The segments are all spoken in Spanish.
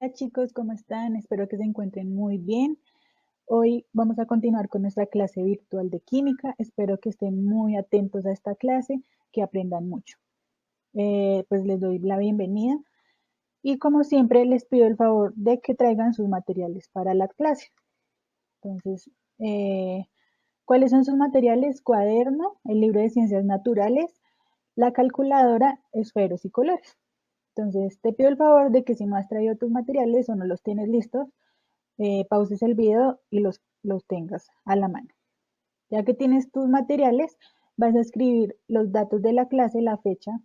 Hola chicos, ¿cómo están? Espero que se encuentren muy bien. Hoy vamos a continuar con nuestra clase virtual de química. Espero que estén muy atentos a esta clase, que aprendan mucho. Pues les doy la bienvenida y como siempre les pido el favor de que traigan sus materiales para la clase. Entonces, ¿cuáles son sus materiales? Cuaderno, el libro de ciencias naturales, la calculadora, esferos y colores. Entonces, te pido el favor de que si no has traído tus materiales o no los tienes listos, pauses el video y los tengas a la mano. Ya que tienes tus materiales, vas a escribir los datos de la clase, la fecha,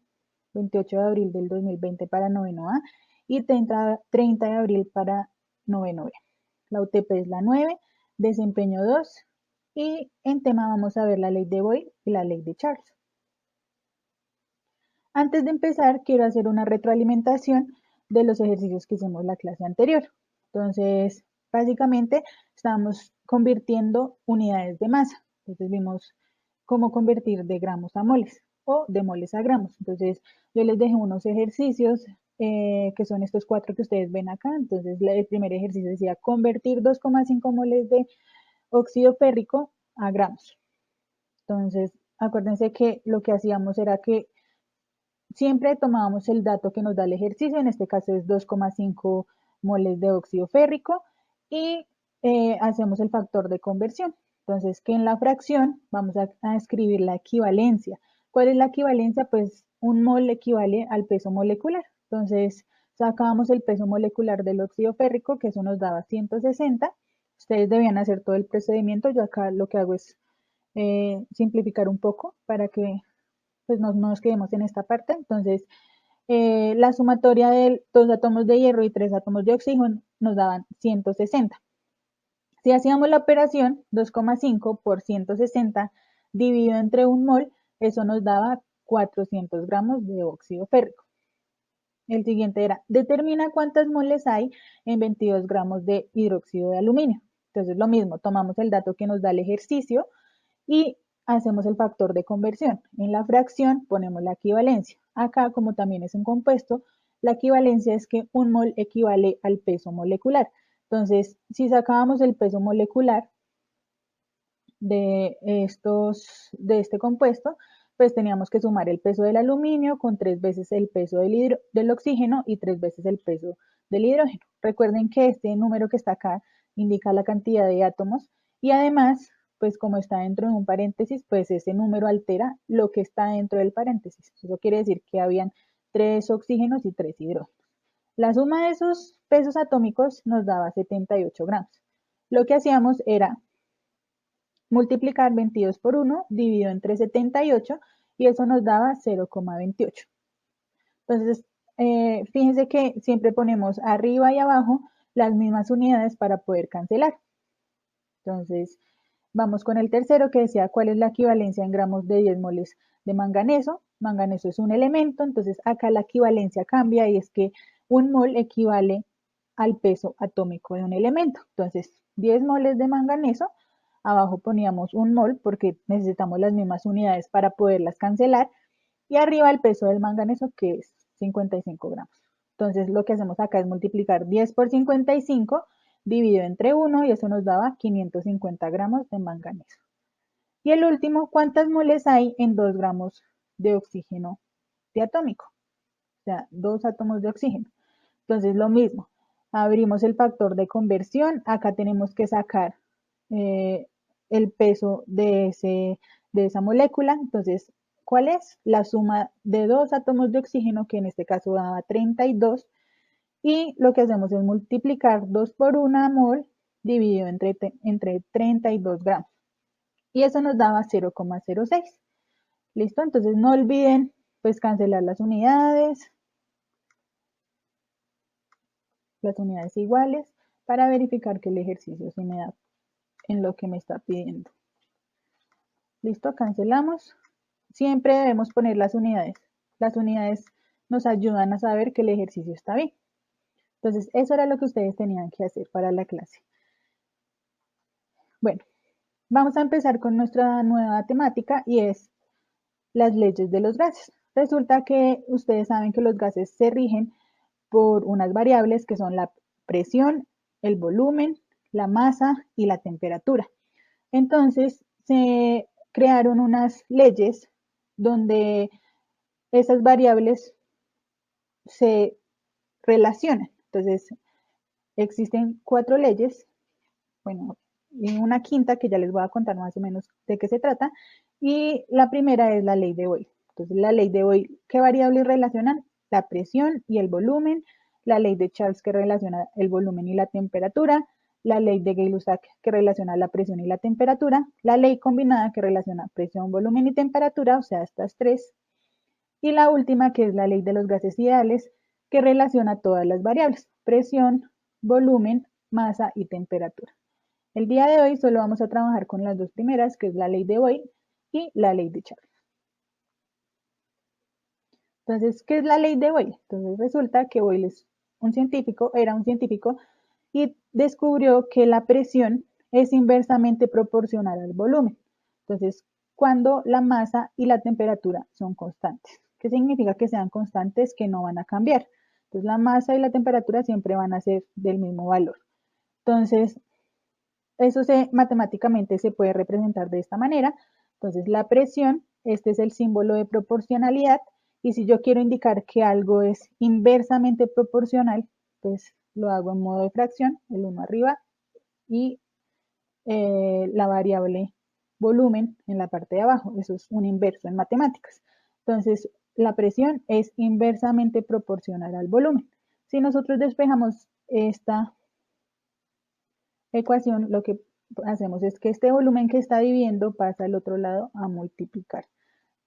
28 de abril del 2020 para noveno A y 30 de abril para noveno B. La UTP es la 9, desempeño 2 y en tema vamos a ver la ley de Boyle y la ley de Charles. Antes de empezar, quiero hacer una retroalimentación de los ejercicios que hicimos la clase anterior. Entonces, básicamente, estamos convirtiendo unidades de masa. Entonces, vimos cómo convertir de gramos a moles o de moles a gramos. Entonces, yo les dejé unos ejercicios que son estos 4 que ustedes ven acá. Entonces, el primer ejercicio decía convertir 2,5 moles de óxido férrico a gramos. Entonces, acuérdense que lo que hacíamos era que siempre tomábamos el dato que nos da el ejercicio, en este caso es 2,5 moles de óxido férrico, y hacemos el factor de conversión. Entonces, que en la fracción vamos a escribir la equivalencia. ¿Cuál es la equivalencia? Pues un mol equivale al peso molecular. Entonces, sacábamos el peso molecular del óxido férrico, que eso nos daba 160. Ustedes debían hacer todo el procedimiento. Yo acá lo que hago es simplificar un poco para que pues no nos quedemos en esta parte. Entonces, la sumatoria de 2 átomos de hierro y 3 átomos de oxígeno nos daban 160. Si hacíamos la operación 2,5 por 160 dividido entre un mol, eso nos daba 400 gramos de óxido férrico. El siguiente era, determina cuántas moles hay en 22 gramos de hidróxido de aluminio. Entonces, lo mismo, tomamos el dato que nos da el ejercicio y hacemos el factor de conversión. En la fracción ponemos la equivalencia. Acá, como también es un compuesto, la equivalencia es que un mol equivale al peso molecular. Entonces, si sacábamos el peso molecular de este compuesto, pues teníamos que sumar el peso del aluminio con 3 veces el peso del oxígeno y 3 veces el peso del hidrógeno. Recuerden que este número que está acá indica la cantidad de átomos y además, pues como está dentro de un paréntesis, pues ese número altera lo que está dentro del paréntesis. Eso quiere decir que habían 3 oxígenos y 3 hidrógenos. La suma de esos pesos atómicos nos daba 78 gramos. Lo que hacíamos era multiplicar 22 por 1 dividido entre 78 y eso nos daba 0,28. Entonces, fíjense que siempre ponemos arriba y abajo las mismas unidades para poder cancelar. Entonces, vamos con el tercero que decía cuál es la equivalencia en gramos de 10 moles de manganeso. Manganeso es un elemento, entonces acá la equivalencia cambia y es que un mol equivale al peso atómico de un elemento. Entonces, 10 moles de manganeso, abajo poníamos un mol porque necesitamos las mismas unidades para poderlas cancelar y arriba el peso del manganeso que es 55 gramos. Entonces, lo que hacemos acá es multiplicar 10 por 55 dividido entre 1 y eso nos daba 550 gramos de manganeso. Y el último, ¿cuántas moles hay en 2 gramos de oxígeno diatómico? O sea, 2 átomos de oxígeno. Entonces, lo mismo, abrimos el factor de conversión, acá tenemos que sacar el peso de esa molécula, entonces, ¿cuál es? La suma de 2 átomos de oxígeno, que en este caso daba 32, y lo que hacemos es multiplicar 2 por 1 mol dividido entre 32 gramos. Y eso nos daba 0,06. ¿Listo? Entonces no olviden pues cancelar las unidades iguales para verificar que el ejercicio se me da en lo que me está pidiendo. ¿Listo? Cancelamos. Siempre debemos poner las unidades. Las unidades nos ayudan a saber que el ejercicio está bien. Entonces, eso era lo que ustedes tenían que hacer para la clase. Bueno, vamos a empezar con nuestra nueva temática y es las leyes de los gases. Resulta que ustedes saben que los gases se rigen por unas variables que son la presión, el volumen, la masa y la temperatura. Entonces se crearon unas leyes donde esas variables se relacionan. Entonces existen 4 leyes, bueno, y una quinta que ya les voy a contar más o menos de qué se trata, y la primera es la ley de Boyle. Entonces la ley de Boyle, ¿qué variables relacionan? La presión y el volumen, la ley de Charles que relaciona el volumen y la temperatura, la ley de Gay-Lussac que relaciona la presión y la temperatura, la ley combinada que relaciona presión, volumen y temperatura, o sea, estas 3, y la última que es la ley de los gases ideales que relaciona todas las variables, presión, volumen, masa y temperatura. El día de hoy solo vamos a trabajar con las 2 primeras, que es la ley de Boyle y la ley de Charles. Entonces, ¿qué es la ley de Boyle? Entonces resulta que Boyle es era un científico y descubrió que la presión es inversamente proporcional al volumen. Entonces, cuando la masa y la temperatura son constantes. ¿Qué significa que sean constantes? Que no van a cambiar. Entonces, la masa y la temperatura siempre van a ser del mismo valor. Entonces, eso matemáticamente se puede representar de esta manera. Entonces, la presión, este es el símbolo de proporcionalidad, y si yo quiero indicar que algo es inversamente proporcional, pues lo hago en modo de fracción, el 1 arriba, y la variable volumen en la parte de abajo. Eso es un inverso en matemáticas. Entonces, la presión es inversamente proporcional al volumen. Si nosotros despejamos esta ecuación, lo que hacemos es que este volumen que está dividiendo pasa al otro lado a multiplicar.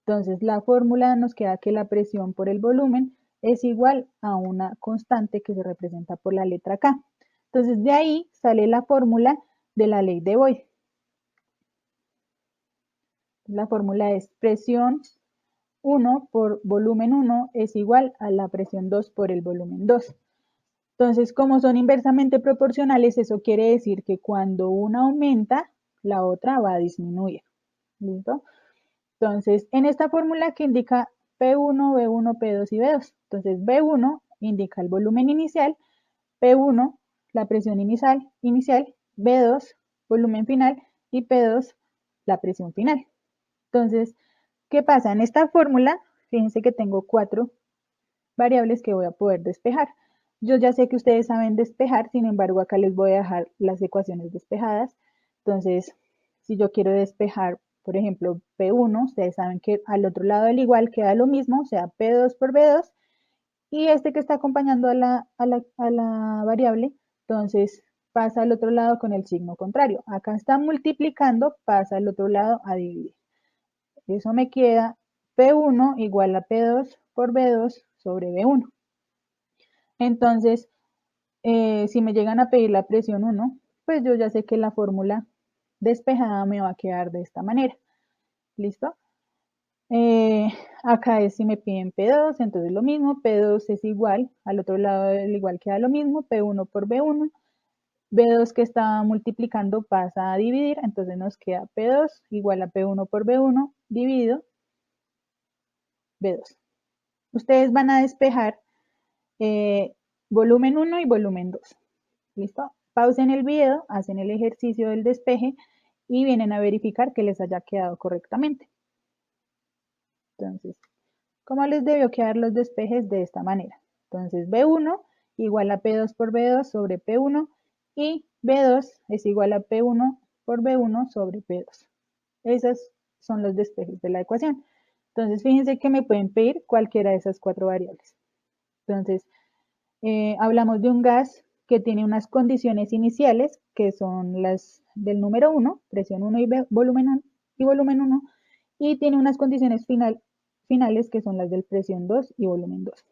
Entonces la fórmula nos queda que la presión por el volumen es igual a una constante que se representa por la letra K. Entonces de ahí sale la fórmula de la ley de Boyle. La fórmula es presión 1 por volumen 1 es igual a la presión 2 por el volumen 2. Entonces, como son inversamente proporcionales, eso quiere decir que cuando una aumenta, la otra va a disminuir. ¿Listo? Entonces, en esta fórmula que indica P1, B1, P2 y B2. Entonces, B1 indica el volumen inicial, P1 la presión inicial, B2 volumen final y P2 la presión final. Entonces, ¿qué pasa? En esta fórmula, fíjense que tengo 4 variables que voy a poder despejar. Yo ya sé que ustedes saben despejar, sin embargo, acá les voy a dejar las ecuaciones despejadas. Entonces, si yo quiero despejar, por ejemplo, P1, ustedes saben que al otro lado del igual queda lo mismo, o sea, P2 por B2, y este que está acompañando a la variable, entonces pasa al otro lado con el signo contrario. Acá está multiplicando, pasa al otro lado a dividir. Eso me queda P1 igual a P2 por B2 sobre B1. Entonces, si me llegan a pedir la presión 1, pues yo ya sé que la fórmula despejada me va a quedar de esta manera. ¿Listo? Acá es si me piden P2, entonces lo mismo, P2 es igual, al otro lado del igual queda lo mismo, P1 por B1, B2 que está multiplicando pasa a dividir, entonces nos queda P2 igual a P1 por B1 dividido B2. Ustedes van a despejar volumen 1 y volumen 2. ¿Listo? Pausen el video, hacen el ejercicio del despeje y vienen a verificar que les haya quedado correctamente. Entonces, ¿cómo les debió quedar los despejes? De esta manera. Entonces, B1 igual a P2 por B2 sobre P1 y B2 es igual a P1 por B1 sobre P2. Esos son los despejes de la ecuación. Entonces, fíjense que me pueden pedir cualquiera de esas 4 variables. Entonces, hablamos de un gas que tiene unas condiciones iniciales que son las del número 1, presión 1 y volumen 1, y tiene unas condiciones finales que son las del presión 2 y volumen 2.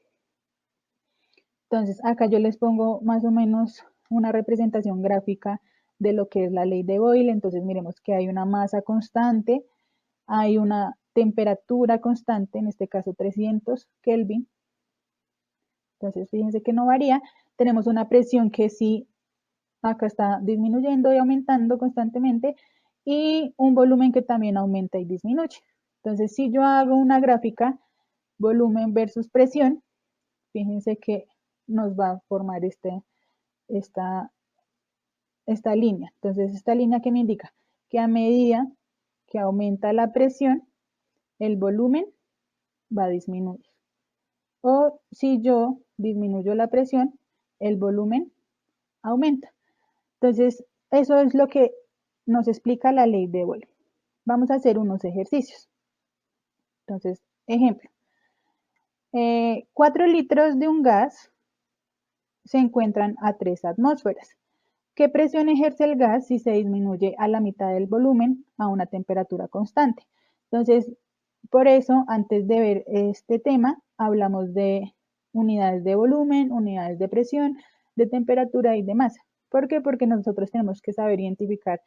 Entonces, acá yo les pongo más o menos una representación gráfica de lo que es la ley de Boyle. Entonces, miremos que hay una masa constante, hay una temperatura constante, en este caso 300 Kelvin. Entonces, fíjense que no varía. Tenemos una presión que sí, acá está disminuyendo y aumentando constantemente, y un volumen que también aumenta y disminuye. Entonces, si yo hago una gráfica, volumen versus presión, fíjense que nos va a formar esta línea. Entonces, esta línea que me indica que a medida que aumenta la presión, el volumen va a disminuir. O si yo disminuyo la presión, el volumen aumenta. Entonces, eso es lo que nos explica la ley de Boyle. Vamos a hacer unos ejercicios. Entonces, ejemplo. 4 litros de un gas se encuentran a 3 atmósferas. ¿Qué presión ejerce el gas si se disminuye a la mitad del volumen a una temperatura constante? Entonces, por eso, antes de ver este tema, hablamos de unidades de volumen, unidades de presión, de temperatura y de masa. ¿Por qué? Porque nosotros tenemos que saber identificar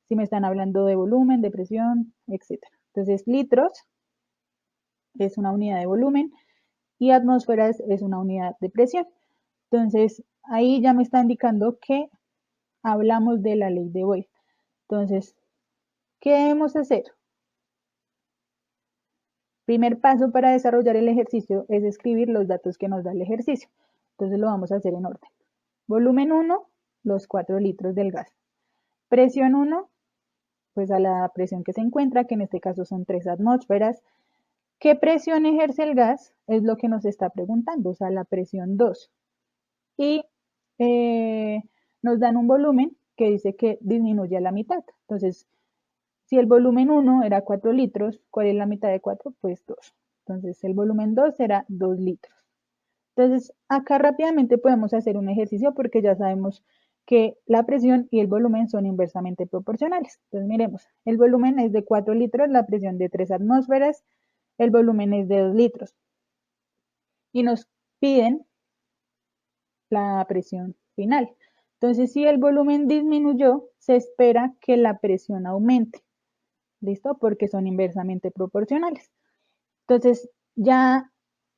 si me están hablando de volumen, de presión, etc. Entonces, litros es una unidad de volumen y atmósferas es una unidad de presión. Entonces, ahí ya me está indicando que hablamos de la ley de Boyle. Entonces, ¿qué debemos hacer? Primer paso para desarrollar el ejercicio es escribir los datos que nos da el ejercicio. Entonces lo vamos a hacer en orden. Volumen 1, los 4 litros del gas. Presión 1, pues a la presión que se encuentra, que en este caso son 3 atmósferas. ¿Qué presión ejerce el gas? Es lo que nos está preguntando, o sea, la presión 2. Y nos dan un volumen que dice que disminuye a la mitad. Entonces, si el volumen 1 era 4 litros, ¿cuál es la mitad de 4? Pues 2. Entonces, el volumen 2 será 2 litros. Entonces, acá rápidamente podemos hacer un ejercicio porque ya sabemos que la presión y el volumen son inversamente proporcionales. Entonces, miremos, el volumen es de 4 litros, la presión de 3 atmósferas, el volumen es de 2 litros. Y nos piden la presión final. Entonces, si el volumen disminuyó, se espera que la presión aumente. ¿Listo? Porque son inversamente proporcionales. Entonces, ya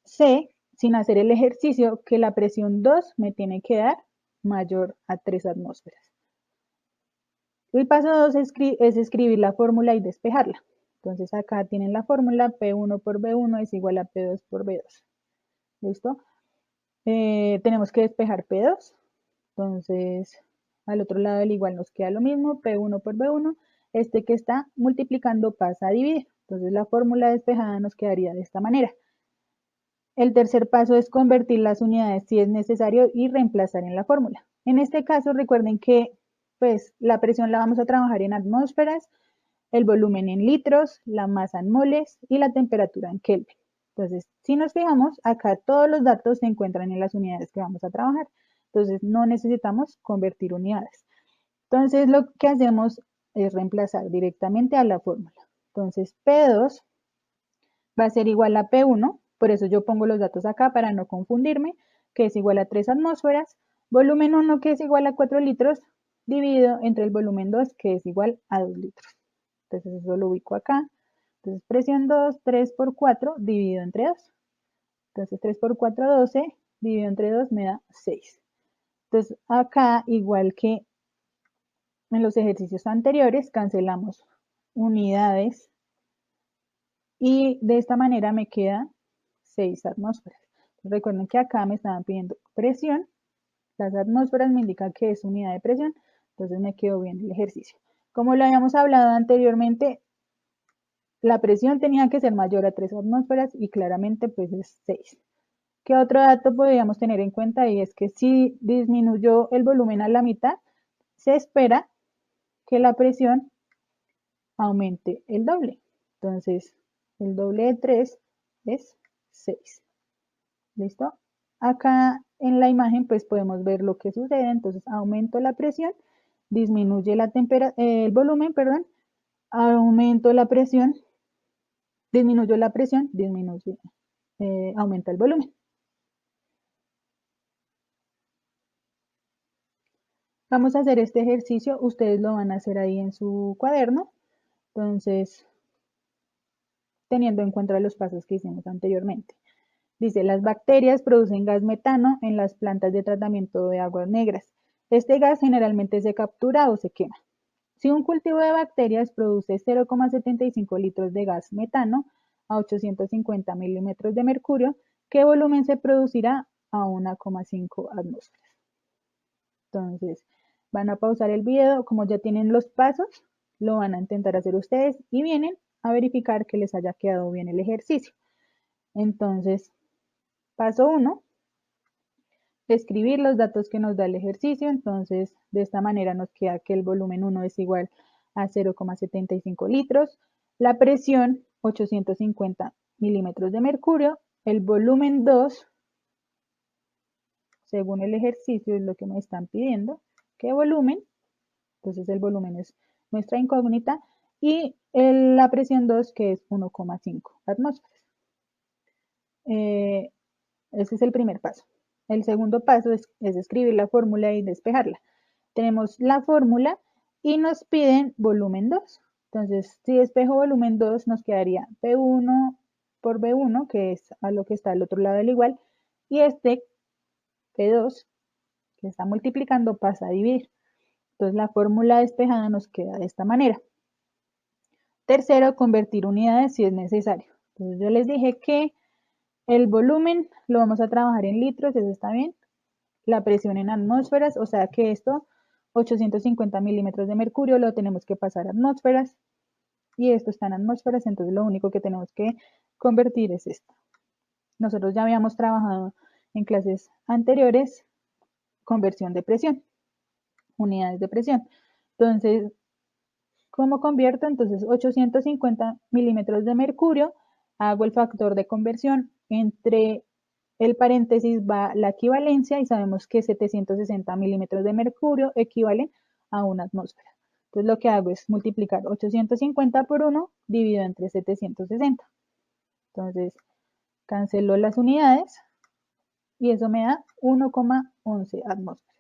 sé, sin hacer el ejercicio, que la presión 2 me tiene que dar mayor a 3 atmósferas. El paso 2 es escribir la fórmula y despejarla. Entonces, acá tienen la fórmula, P1 por B1 es igual a P2 por B2. ¿Listo? Tenemos que despejar P2. Entonces, al otro lado del igual nos queda lo mismo, P1 por B1. Este que está multiplicando pasa a dividir. Entonces, la fórmula despejada nos quedaría de esta manera. El tercer paso es convertir las unidades si es necesario y reemplazar en la fórmula. En este caso, recuerden que pues, la presión la vamos a trabajar en atmósferas, el volumen en litros, la masa en moles y la temperatura en Kelvin. Entonces, si nos fijamos, acá todos los datos se encuentran en las unidades que vamos a trabajar. Entonces, no necesitamos convertir unidades. Entonces, lo que hacemos es reemplazar directamente a la fórmula. Entonces, P2 va a ser igual a P1, por eso yo pongo los datos acá para no confundirme, que es igual a 3 atmósferas, volumen 1 que es igual a 4 litros, dividido entre el volumen 2 que es igual a 2 litros. Entonces eso lo ubico acá. Entonces presión 2, 3 por 4 dividido entre 2. Entonces 3 por 4, 12, dividido entre 2 me da 6. Entonces acá, igual que en los ejercicios anteriores, cancelamos unidades y de esta manera me queda 6 atmósferas. Recuerden que acá me estaban pidiendo presión, las atmósferas me indican que es unidad de presión, entonces me quedó bien el ejercicio. Como lo habíamos hablado anteriormente, la presión tenía que ser mayor a 3 atmósferas y claramente pues es 6. ¿Qué otro dato podríamos tener en cuenta? Y es que si disminuyó el volumen a la mitad, se espera que la presión aumente el doble. Entonces, el doble de 3 es 6. ¿Listo? Acá en la imagen pues podemos ver lo que sucede. Entonces, aumento la presión, disminuye el volumen, perdón, aumento la presión, disminuyo la presión, aumenta el volumen. Vamos a hacer este ejercicio, ustedes lo van a hacer ahí en su cuaderno. Entonces, teniendo en cuenta los pasos que hicimos anteriormente. Dice, las bacterias producen gas metano en las plantas de tratamiento de aguas negras. Este gas generalmente se captura o se quema. Si un cultivo de bacterias produce 0,75 litros de gas metano a 850 milímetros de mercurio, ¿qué volumen se producirá a 1,5 atmósferas? Entonces, van a pausar el video, como ya tienen los pasos, lo van a intentar hacer ustedes y vienen a verificar que les haya quedado bien el ejercicio. Entonces, paso 1, escribir los datos que nos da el ejercicio. Entonces, de esta manera nos queda que el volumen 1 es igual a 0,75 litros, la presión 850 milímetros de mercurio, el volumen 2, según el ejercicio es lo que me están pidiendo, ¿qué volumen? Entonces el volumen es nuestra incógnita y la presión 2 que es 1,5 atmósferas. Ese es el primer paso. El segundo paso es escribir la fórmula y despejarla. Tenemos la fórmula y nos piden volumen 2. Entonces, si despejo volumen 2, nos quedaría P1 por B1, que es a lo que está al otro lado del igual, y este P2, que está multiplicando, pasa a dividir. Entonces, la fórmula despejada nos queda de esta manera. Tercero, convertir unidades si es necesario. Entonces, yo les dije que el volumen lo vamos a trabajar en litros, eso está bien. La presión en atmósferas, o sea que esto, 850 milímetros de mercurio, lo tenemos que pasar a atmósferas. Y esto está en atmósferas, entonces lo único que tenemos que convertir es esto. Nosotros ya habíamos trabajado en clases anteriores conversión de presión, unidades de presión. Entonces, ¿cómo convierto? Entonces, 850 milímetros de mercurio, hago el factor de conversión, entre el paréntesis va la equivalencia y sabemos que 760 milímetros de mercurio equivalen a una atmósfera. Entonces, lo que hago es multiplicar 850 por 1 dividido entre 760. Entonces, cancelo las unidades y eso me da 1,11 atmósferas.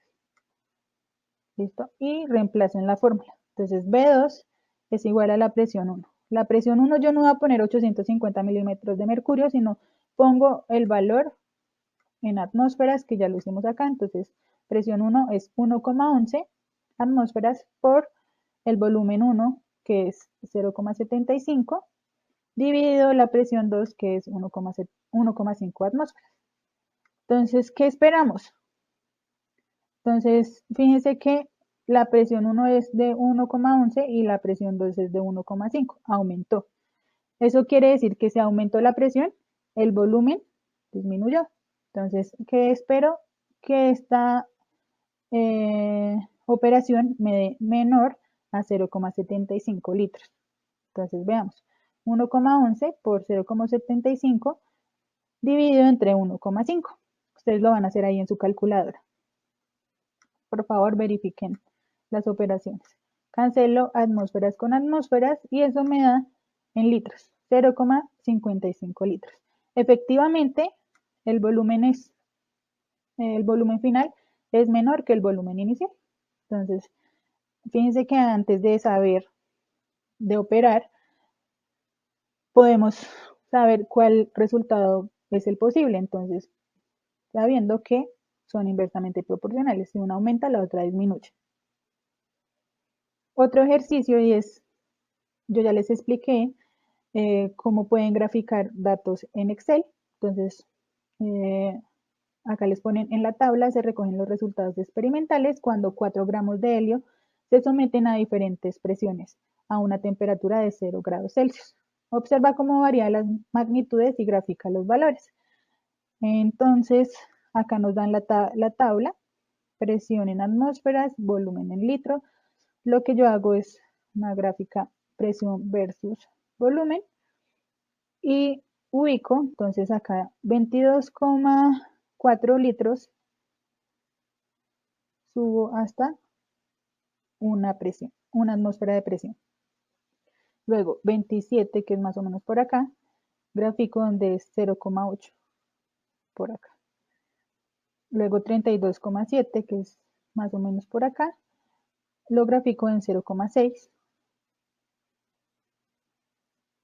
¿Listo? Y reemplazo en la fórmula. Entonces, B2 es igual a la presión 1. La presión 1 yo no voy a poner 850 milímetros de mercurio, sino pongo el valor en atmósferas, que ya lo hicimos acá. Entonces, presión 1 es 1,11 atmósferas por el volumen 1, que es 0,75, dividido la presión 2, que es 1,5 atmósferas. Entonces, ¿qué esperamos? Entonces, fíjense que la presión 1 es de 1,11 y la presión 2 es de 1,5. Aumentó. Eso quiere decir que se aumentó la presión, el volumen disminuyó. Entonces, ¿qué espero? Que esta operación me dé menor a 0,75 litros. Entonces, veamos. 1,11 por 0,75 dividido entre 1,5. Ustedes lo van a hacer ahí en su calculadora. Por favor, verifiquen las operaciones. Cancelo atmósferas con atmósferas y eso me da en litros, 0,55 litros. Efectivamente, el volumen final es menor que el volumen inicial. Entonces, fíjense que antes de saber de operar, podemos saber cuál resultado es el posible. Entonces, sabiendo que son inversamente proporcionales. Si una aumenta, la otra disminuye. Otro ejercicio y es, yo ya les expliqué cómo pueden graficar datos en Excel. Entonces, acá les ponen en la tabla, se recogen los resultados experimentales cuando 4 gramos de helio se someten a diferentes presiones a una temperatura de 0 grados Celsius. Observa cómo varían las magnitudes y grafica los valores. Entonces, acá nos dan la tabla, presión en atmósferas, volumen en litro. Lo que yo hago es una gráfica presión versus volumen y ubico, entonces acá 22,4 litros, subo hasta una presión, una atmósfera de presión. Luego 27, que es más o menos por acá, gráfico donde es 0,8 por acá. Luego 32,7, que es más o menos por acá, lo grafico en 0,6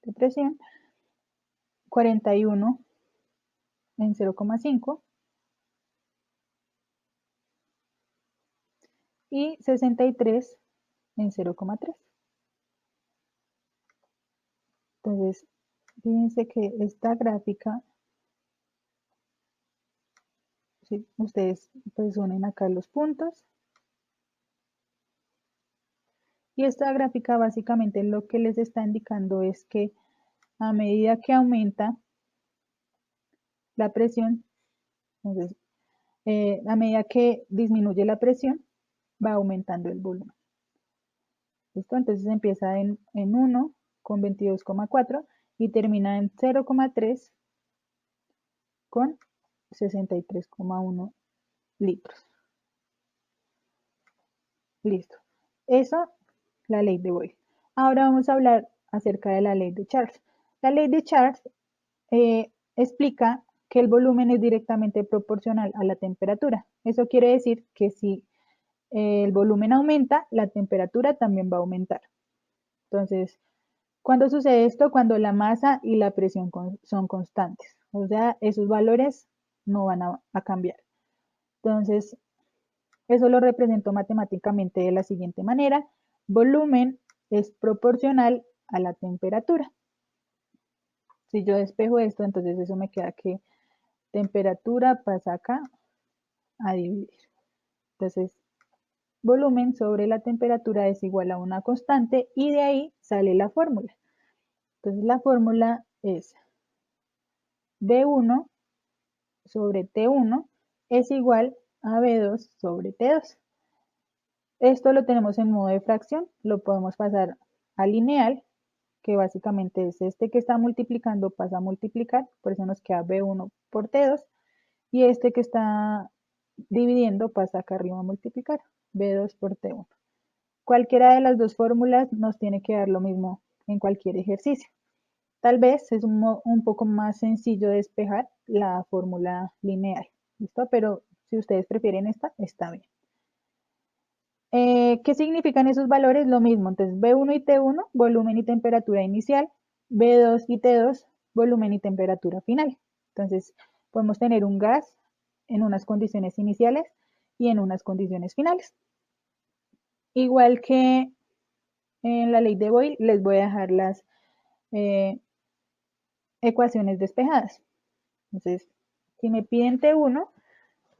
de presión, 41 en 0,5 y 63 en 0,3. Entonces, fíjense que esta gráfica, si ustedes pues unen acá los puntos, Y esta gráfica básicamente lo que les está indicando es que a medida que aumenta la presión, entonces, a medida que disminuye la presión, va aumentando el volumen. ¿Listo? Entonces empieza en 1 con 22,4 y termina en 0,3 con 63,1 litros. Listo. Eso, la ley de Boyle. Ahora vamos a hablar acerca de la ley de Charles. La ley de Charles explica que el volumen es directamente proporcional a la temperatura. Eso quiere decir que si el volumen aumenta, la temperatura también va a aumentar. Entonces, ¿cuándo sucede esto? Cuando la masa y la presión son constantes. O sea, esos valores no van a cambiar. Entonces, eso lo represento matemáticamente de la siguiente manera. Volumen es proporcional a la temperatura. Si yo despejo esto, entonces eso me queda que temperatura pasa acá a dividir. Entonces, volumen sobre la temperatura es igual a una constante y de ahí sale la fórmula. Entonces, la fórmula es B1 sobre T1 es igual a B2 sobre T2. Esto lo tenemos en modo de fracción, lo podemos pasar a lineal, que básicamente es este que está multiplicando pasa a multiplicar, por eso nos queda B1 por T2, y este que está dividiendo pasa acá arriba a multiplicar, B2 por T1. Cualquiera de las dos fórmulas nos tiene que dar lo mismo en cualquier ejercicio. Tal vez es un poco más sencillo despejar la fórmula lineal, ¿listo? Pero si ustedes prefieren esta, está bien. ¿Qué significan esos valores? Lo mismo, entonces B1 y T1, volumen y temperatura inicial, B2 y T2, volumen y temperatura final. Entonces, podemos tener un gas en unas condiciones iniciales y en unas condiciones finales. Igual que en la ley de Boyle, les voy a dejar las ecuaciones despejadas. Entonces, si me piden T1,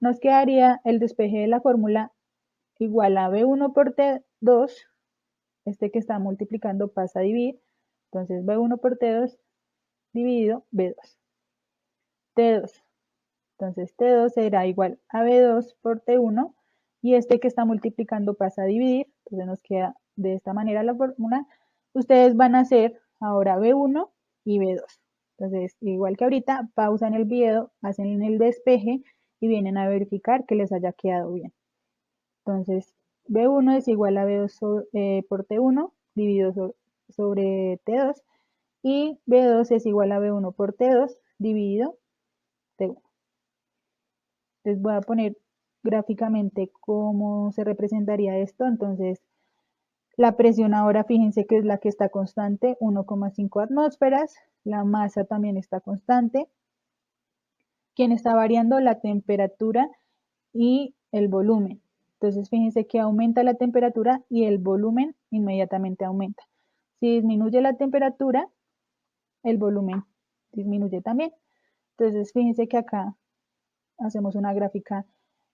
nos quedaría el despeje de la fórmula igual a B1 por T2, este que está multiplicando pasa a dividir, entonces B1 por T2 dividido B2. T2, entonces T2 será igual a B2 por T1 y este que está multiplicando pasa a dividir, entonces nos queda de esta manera la fórmula. Ustedes van a hacer ahora B1 y B2. Entonces, igual que ahorita, pausan el video, hacen el despeje y vienen a verificar que les haya quedado bien. Entonces, B1 es igual a B2 por T1 dividido sobre T2 y B2 es igual a B1 por T2 dividido T1. Les voy a poner gráficamente cómo se representaría esto. Entonces, la presión ahora, fíjense que es la que está constante, 1,5 atmósferas. La masa también está constante. ¿Quién está variando? La temperatura y el volumen. Entonces, fíjense que aumenta la temperatura y el volumen inmediatamente aumenta. Si disminuye la temperatura, el volumen disminuye también. Entonces, fíjense que acá hacemos una gráfica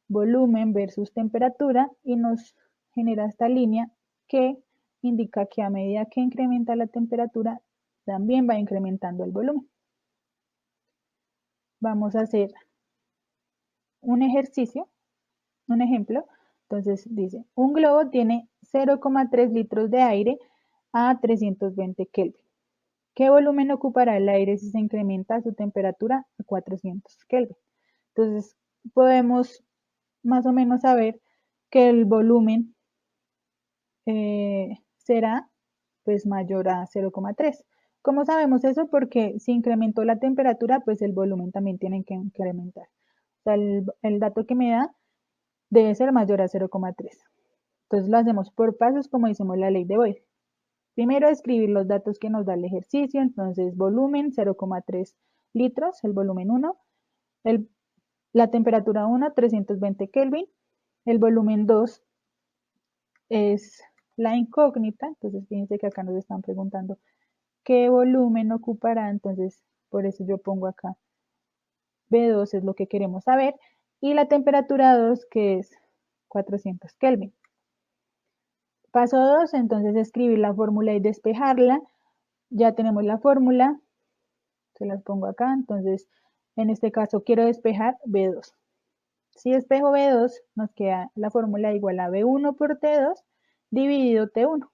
volumen versus temperatura y nos genera esta línea que indica que a medida que incrementa la temperatura, también va incrementando el volumen. Vamos a hacer un ejercicio, un ejemplo. Entonces dice, un globo tiene 0,3 litros de aire a 320 Kelvin. ¿Qué volumen ocupará el aire si se incrementa su temperatura a 400 Kelvin? Entonces podemos más o menos saber que el volumen será pues mayor a 0,3. ¿Cómo sabemos eso? Porque si incrementó la temperatura, pues el volumen también tiene que incrementar. O sea, el dato que me da debe ser mayor a 0,3. Entonces lo hacemos por pasos como hicimos la ley de Boyle. Primero escribir los datos que nos da el ejercicio, entonces volumen 0,3 litros, el volumen 1, la temperatura 1, 320 Kelvin, el volumen 2 es la incógnita, entonces fíjense que acá nos están preguntando qué volumen ocupará, entonces por eso yo pongo acá B2 es lo que queremos saber, y la temperatura 2 que es 400 Kelvin. Paso 2, entonces escribir la fórmula y despejarla. Ya tenemos la fórmula, se las pongo acá, entonces en este caso quiero despejar B2. Si despejo B2, nos queda la fórmula igual a B1 por T2 dividido T1.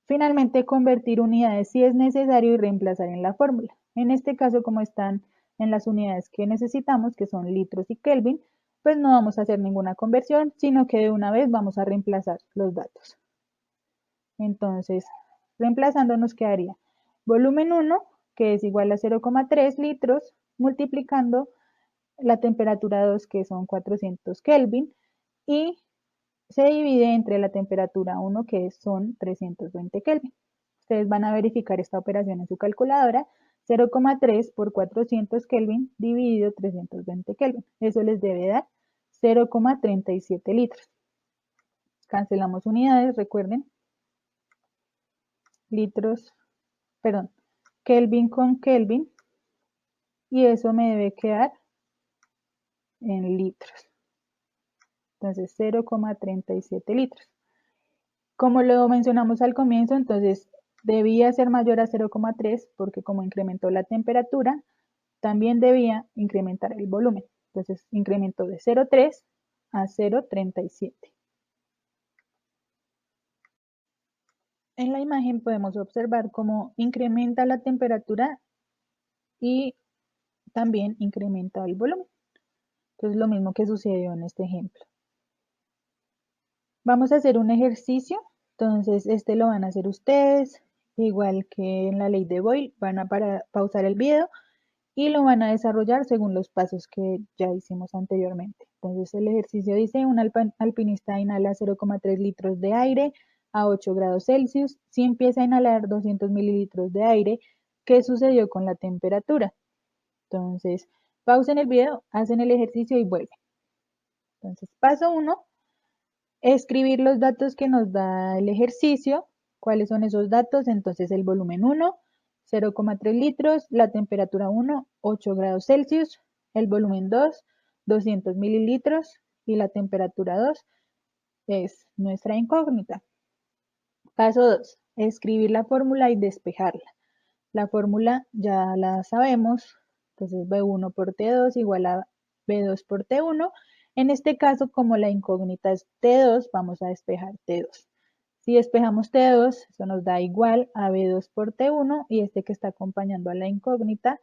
Finalmente, convertir unidades si es necesario y reemplazar en la fórmula. En este caso, como están en las unidades que necesitamos, que son litros y Kelvin, pues no vamos a hacer ninguna conversión, sino que de una vez vamos a reemplazar los datos. Entonces, reemplazando nos quedaría volumen 1, que es igual a 0,3 litros, multiplicando la temperatura 2, que son 400 Kelvin, y se divide entre la temperatura 1, que son 320 Kelvin. Ustedes van a verificar esta operación en su calculadora. 0,3 por 400 Kelvin dividido 320 Kelvin. Eso les debe dar 0,37 litros. Cancelamos unidades, recuerden. Litros, perdón, Kelvin con Kelvin. Y eso me debe quedar en litros. Entonces 0,37 litros. Como lo mencionamos al comienzo, entonces debía ser mayor a 0,3 porque como incrementó la temperatura, también debía incrementar el volumen. Entonces incrementó de 0,3 a 0,37. En la imagen podemos observar cómo incrementa la temperatura y también incrementa el volumen. Entonces lo mismo que sucedió en este ejemplo. Vamos a hacer un ejercicio, entonces este lo van a hacer ustedes, igual que en la ley de Boyle, van a pausar el video y lo van a desarrollar según los pasos que ya hicimos anteriormente. Entonces el ejercicio dice, un alpinista inhala 0,3 litros de aire a 8 grados Celsius. Si empieza a inhalar 200 mililitros de aire, ¿qué sucedió con la temperatura? Entonces, pausen el video, hacen el ejercicio y vuelven. Entonces, paso 1. Escribir los datos que nos da el ejercicio. ¿Cuáles son esos datos? Entonces el volumen 1, 0,3 litros, la temperatura 1, 8 grados Celsius, el volumen 2, 200 mililitros y la temperatura 2 es nuestra incógnita. Paso 2, escribir la fórmula y despejarla. La fórmula ya la sabemos, entonces B1 por T2 igual a B2 por T1. En este caso, como la incógnita es T2, vamos a despejar T2. Si despejamos T2, eso nos da igual a B2 por T1 y este que está acompañando a la incógnita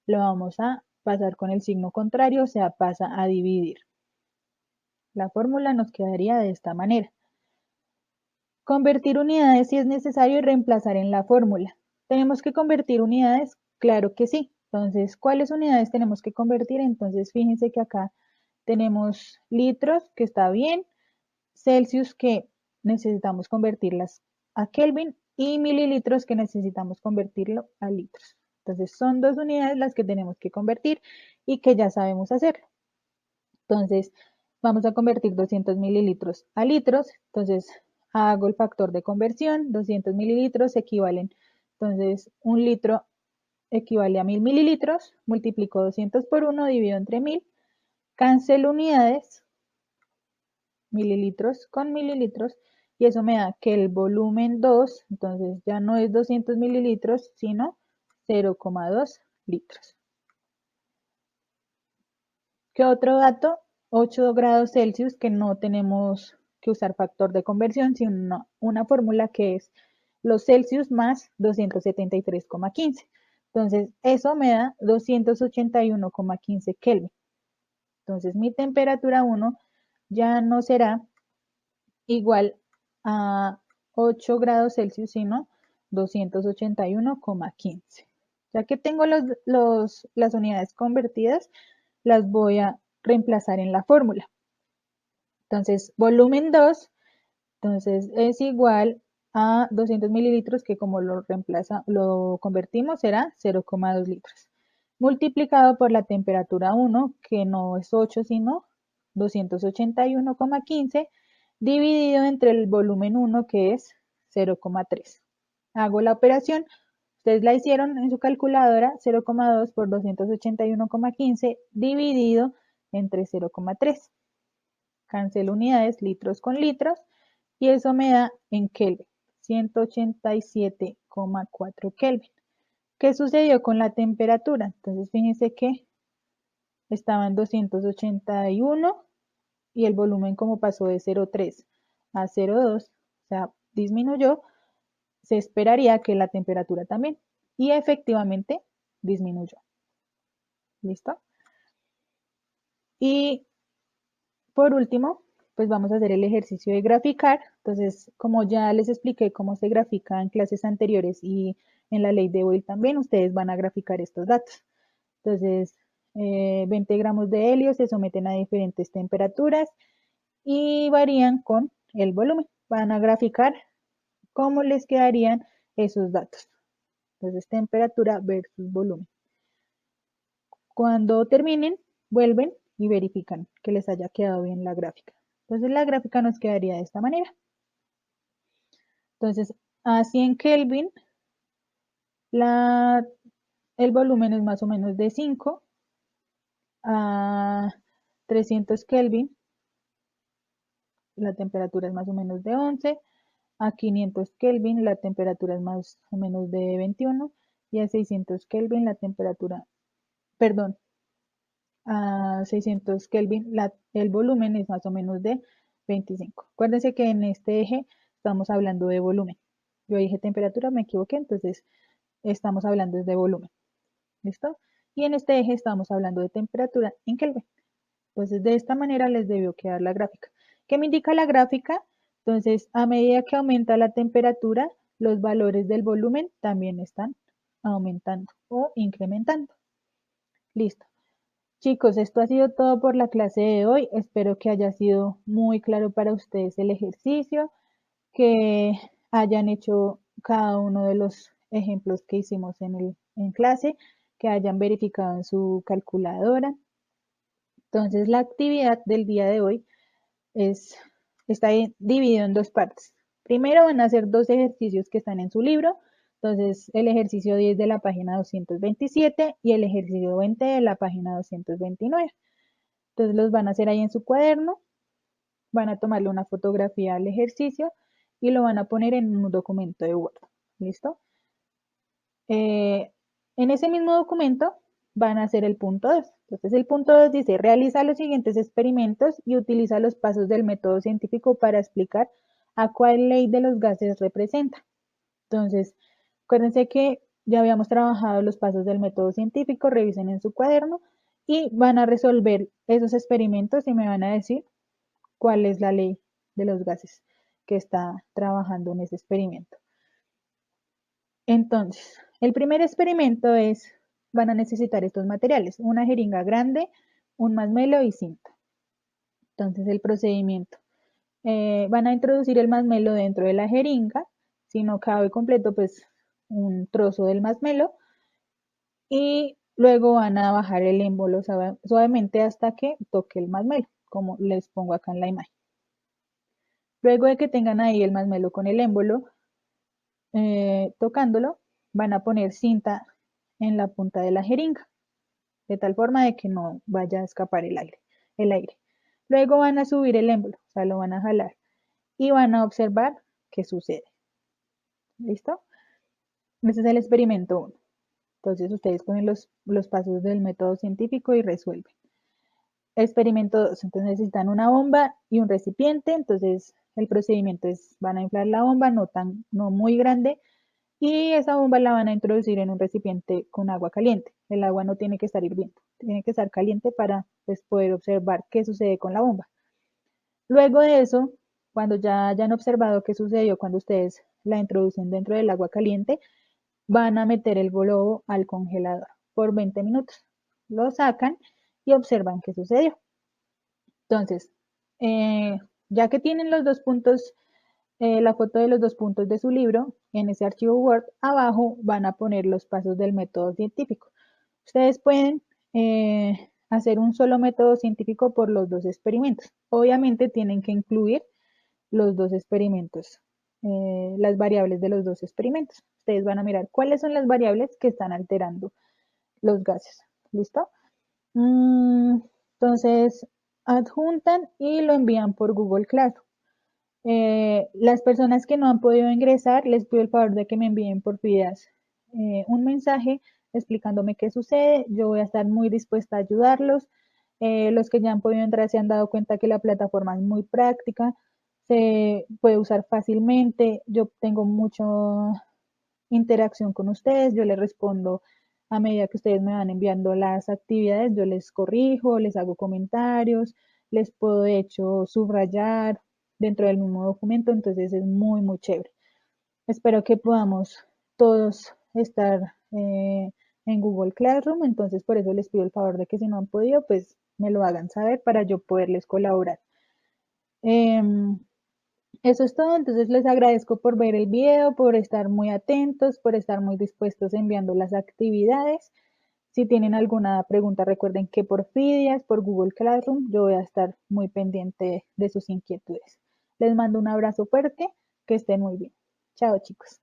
lo vamos a pasar con el signo contrario, o sea, pasa a dividir. La fórmula nos quedaría de esta manera. Convertir unidades si es necesario y reemplazar en la fórmula. ¿Tenemos que convertir unidades? Claro que sí. Entonces, ¿cuáles unidades tenemos que convertir? Entonces, fíjense que acá tenemos litros, que está bien, Celsius, que necesitamos convertirlas a Kelvin, y mililitros, que necesitamos convertirlo a litros. Entonces, son dos unidades las que tenemos que convertir y que ya sabemos hacerlo. Entonces, vamos a convertir 200 mililitros a litros. Entonces, hago el factor de conversión. 200 mililitros equivalen. Entonces, un litro equivale a 1000 mililitros. Multiplico 200 por 1, divido entre 1000. Cancelo unidades, mililitros con mililitros. Y eso me da que el volumen 2, entonces ya no es 200 mililitros, sino 0,2 litros. ¿Qué otro dato? 8 grados Celsius, que no tenemos que usar factor de conversión, sino una fórmula que es los Celsius más 273,15. Entonces, eso me da 281,15 Kelvin. Entonces, mi temperatura 1 ya no será igual a 8 grados Celsius, sino 281,15. Ya que tengo las unidades convertidas, las voy a reemplazar en la fórmula. Entonces, volumen 2, entonces es igual a 200 mililitros, que como lo convertimos, será 0,2 litros. Multiplicado por la temperatura 1, que no es 8, sino 281,15, dividido entre el volumen 1, que es 0,3. Hago la operación. Ustedes la hicieron en su calculadora, 0,2 por 281,15 dividido entre 0,3. cancelo unidades, litros con litros, y eso me da en Kelvin, 187,4 Kelvin. ¿Qué sucedió con la temperatura? Entonces, fíjense que estaba en 281 y el volumen como pasó de 0,3 a 0,2, o sea, disminuyó, se esperaría que la temperatura también. Y efectivamente disminuyó. ¿Listo? Y por último, pues vamos a hacer el ejercicio de graficar. Entonces, como ya les expliqué cómo se grafica en clases anteriores y en la ley de Boyle también, ustedes van a graficar estos datos. Entonces, 20 gramos de helio se someten a diferentes temperaturas y varían con el volumen. Van a graficar cómo les quedarían esos datos. Entonces, temperatura versus volumen. Cuando terminen, vuelven y verifican que les haya quedado bien la gráfica. Entonces, la gráfica nos quedaría de esta manera. Entonces, a 100 Kelvin, el volumen es más o menos de 5. A 300 Kelvin, la temperatura es más o menos de 11. A 500 Kelvin, la temperatura es más o menos de 21. Y a 600 Kelvin, la temperatura, perdón, a 600 Kelvin, el volumen es más o menos de 25. Acuérdense que en este eje estamos hablando de volumen. Yo dije temperatura, me equivoqué, entonces estamos hablando de volumen. ¿Listo? Y en este eje estamos hablando de temperatura en Kelvin. Entonces, de esta manera les debió quedar la gráfica. ¿Qué me indica la gráfica? Entonces, a medida que aumenta la temperatura, los valores del volumen también están aumentando o incrementando. Listo. Chicos, esto ha sido todo por la clase de hoy. Espero que haya sido muy claro para ustedes el ejercicio, que hayan hecho cada uno de los ejemplos que hicimos en clase, que hayan verificado en su calculadora. Entonces, la actividad del día de hoy está dividido en dos partes. Primero van a hacer dos ejercicios que están en su libro. Entonces, el ejercicio 10 de la página 227 y el ejercicio 20 de la página 229. Entonces, los van a hacer ahí en su cuaderno. Van a tomarle una fotografía al ejercicio y lo van a poner en un documento de Word. ¿Listo? En ese mismo documento van a hacer el punto 2. Entonces el punto 2 dice, realiza los siguientes experimentos y utiliza los pasos del método científico para explicar a cuál ley de los gases representa. Entonces, acuérdense que ya habíamos trabajado los pasos del método científico, revisen en su cuaderno y van a resolver esos experimentos y me van a decir cuál es la ley de los gases que está trabajando en ese experimento. Entonces, el primer experimento es, van a necesitar estos materiales, una jeringa grande, un masmelo y cinta. Entonces, el procedimiento. Van a introducir el masmelo dentro de la jeringa, si no cabe completo, pues un trozo del masmelo, y luego van a bajar el émbolo suavemente hasta que toque el masmelo, como les pongo acá en la imagen. Luego de que tengan ahí el masmelo con el émbolo, tocándolo, van a poner cinta en la punta de la jeringa, de tal forma de que no vaya a escapar el aire. Luego van a subir el émbolo, o sea, lo van a jalar y van a observar qué sucede. ¿Listo? Este es el experimento 1. Entonces ustedes ponen los pasos del método científico y resuelven. Experimento 2. Entonces necesitan una bomba y un recipiente. Entonces el procedimiento es, van a inflar la bomba, no muy grande, y esa bomba la van a introducir en un recipiente con agua caliente. El agua no tiene que estar hirviendo, tiene que estar caliente para pues, poder observar qué sucede con la bomba. Luego de eso, cuando ya hayan observado qué sucedió cuando ustedes la introducen dentro del agua caliente, van a meter el globo al congelador por 20 minutos. Lo sacan y observan qué sucedió. Entonces, ya que tienen los dos puntos, la foto de los dos puntos de su libro, en ese archivo Word, abajo van a poner los pasos del método científico. Ustedes pueden hacer un solo método científico por los dos experimentos. Obviamente tienen que incluir los dos experimentos, las variables de los dos experimentos. Ustedes van a mirar cuáles son las variables que están alterando los gases. ¿Listo? Entonces, adjuntan y lo envían por Google Classroom. Las personas que no han podido ingresar, les pido el favor de que me envíen por vidas un mensaje explicándome qué sucede. Yo voy a estar muy dispuesta a ayudarlos. Los que ya han podido entrar se han dado cuenta que la plataforma es muy práctica, se puede usar fácilmente. Yo tengo mucha interacción con ustedes, yo les respondo a medida que ustedes me van enviando las actividades, yo les corrijo, les hago comentarios, les puedo de hecho subrayar dentro del mismo documento, entonces es muy, muy chévere. Espero que podamos todos estar en Google Classroom, entonces por eso les pido el favor de que si no han podido, pues me lo hagan saber para yo poderles colaborar. Eso es todo, entonces les agradezco por ver el video, por estar muy atentos, por estar muy dispuestos enviando las actividades. Si tienen alguna pregunta, recuerden que por Fidias, por Google Classroom, yo voy a estar muy pendiente de sus inquietudes. Les mando un abrazo fuerte, que estén muy bien. Chao, chicos.